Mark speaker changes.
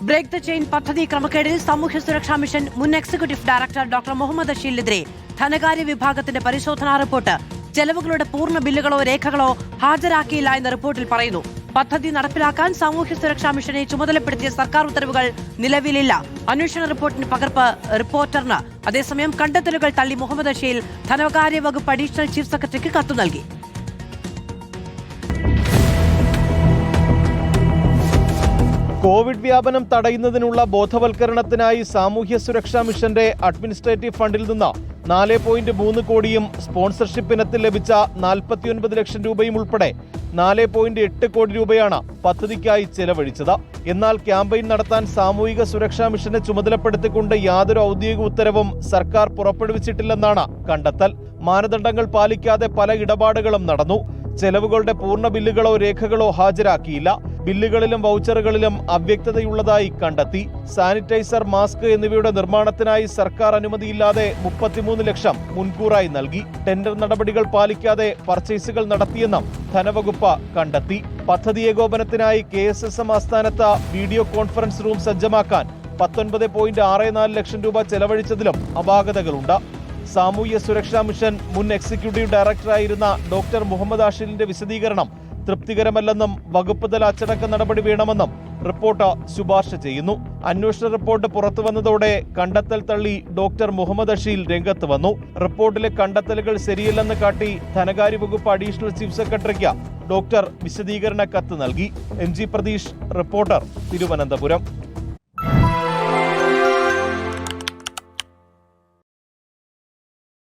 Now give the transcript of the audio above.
Speaker 1: Break the chain പദ്ധതി ക്രമക്കേടിൽ സാമൂഹ്യ സുരക്ഷാ മിഷൻ മുൻ എക്സിക്യൂട്ടീവ് ഡയറക്ടർ ഡോക്ടർ മുഹമ്മദ് അഷീലിനെതിരെ ധനകാര്യ വിഭാഗത്തിന്റെ പരിശോധനാ റിപ്പോർട്ട് ചെലവുകളുടെ പൂർണ്ണ ബില്ലുകളോ രേഖകളോ ഹാജരാക്കിയില്ല എന്ന റിപ്പോർട്ടിൽ പറയുന്നു. പദ്ധതി നടപ്പിലാക്കാൻ സാമൂഹ്യ സുരക്ഷാ മിഷനെ ചുമതലപ്പെടുത്തിയ സർക്കാർ ഉത്തരവുകൾ നിലവിലില്ല. അന്വേഷണ റിപ്പോർട്ടിന് പകർപ്പ് റിപ്പോർട്ടറിന്. അതേസമയം കണ്ടെത്തലുകൾ തള്ളി മുഹമ്മദ് അഷീൽ ധനകാര്യ വകുപ്പ് അഡീഷണൽ ചീഫ് സെക്രട്ടറിക്ക് കത്ത് നൽകി.
Speaker 2: കോവിഡ് വ്യാപനം തടയുന്നതിനുള്ള ബോധവൽക്കരണത്തിനായി സാമൂഹ്യ സുരക്ഷാ മിഷന്റെ അഡ്മിനിസ്ട്രേറ്റീവ് ഫണ്ടിൽ നിന്ന് 4.3 കോടിയും സ്പോൺസർഷിപ്പ് ഇനത്തിൽ ലഭിച്ച 49 ലക്ഷം രൂപയും ഉൾപ്പെടെ 4.8 കോടി രൂപയാണ് പദ്ധതിക്കായി ചെലവഴിച്ചത്. എന്നാൽ ക്യാമ്പയിൻ നടത്താൻ സാമൂഹിക സുരക്ഷാ മിഷനെ ചുമതലപ്പെടുത്തിക്കൊണ്ട് യാതൊരു ഔദ്യോഗിക ഉത്തരവും സർക്കാർ പുറപ്പെടുവിച്ചിട്ടില്ലെന്നാണ് കണ്ടെത്തൽ. മാനദണ്ഡങ്ങൾ പാലിക്കാതെ പല ഇടപാടുകളും നടന്നു. ചെലവുകളുടെ പൂർണ്ണ ബില്ലുകളോ രേഖകളോ ഹാജരാക്കിയില്ല. ബില്ലുകളിലും വൗച്ചറുകളിലും അവ്യക്തതയുള്ളതായി കണ്ടെത്തി. സാനിറ്റൈസർ, മാസ്ക് എന്നിവയുടെ നിർമ്മാണത്തിനായി സർക്കാർ അനുമതിയില്ലാതെ 33 ലക്ഷം മുൻകൂറായി നൽകി. ടെൻഡർ നടപടികൾ പാലിക്കാതെ പർച്ചേസുകൾ നടത്തിയെന്നും ധനവകുപ്പ് കണ്ടെത്തി. പദ്ധതി ഏകോപനത്തിനായി KSSM ആസ്ഥാനത്ത് വീഡിയോ കോൺഫറൻസ് റൂം സജ്ജമാക്കാൻ 19.64 ലക്ഷം രൂപ ചെലവഴിച്ചതിലും അപാകതകളുണ്ട്. സാമൂഹ്യ സുരക്ഷാ മിഷൻ മുൻ എക്സിക്യൂട്ടീവ് ഡയറക്ടറായിരുന്ന ഡോക്ടർ മുഹമ്മദ് അഷീലിന്റെ വിശദീകരണം തൃപ്തികരമല്ലെന്നും വകുപ്പ് തല അച്ചടക്ക നടപടി വേണമെന്നും റിപ്പോർട്ട് ശുപാർശ ചെയ്യുന്നു. അന്വേഷണ റിപ്പോർട്ട് പുറത്തുവന്നതോടെ കണ്ടെത്തൽ തള്ളി ഡോക്ടർ മുഹമ്മദ് അഷീൽ രംഗത്ത് വന്നു. റിപ്പോർട്ടിലെ കണ്ടെത്തലുകൾ ശരിയല്ലെന്ന് കാട്ടി ധനകാര്യ വകുപ്പ് അഡീഷണൽ ചീഫ് സെക്രട്ടറിക്ക് ഡോക്ടർ വിശദീകരണ കത്ത് നൽകി. MG Pratheesh, reporter, Thiruvananthapuram.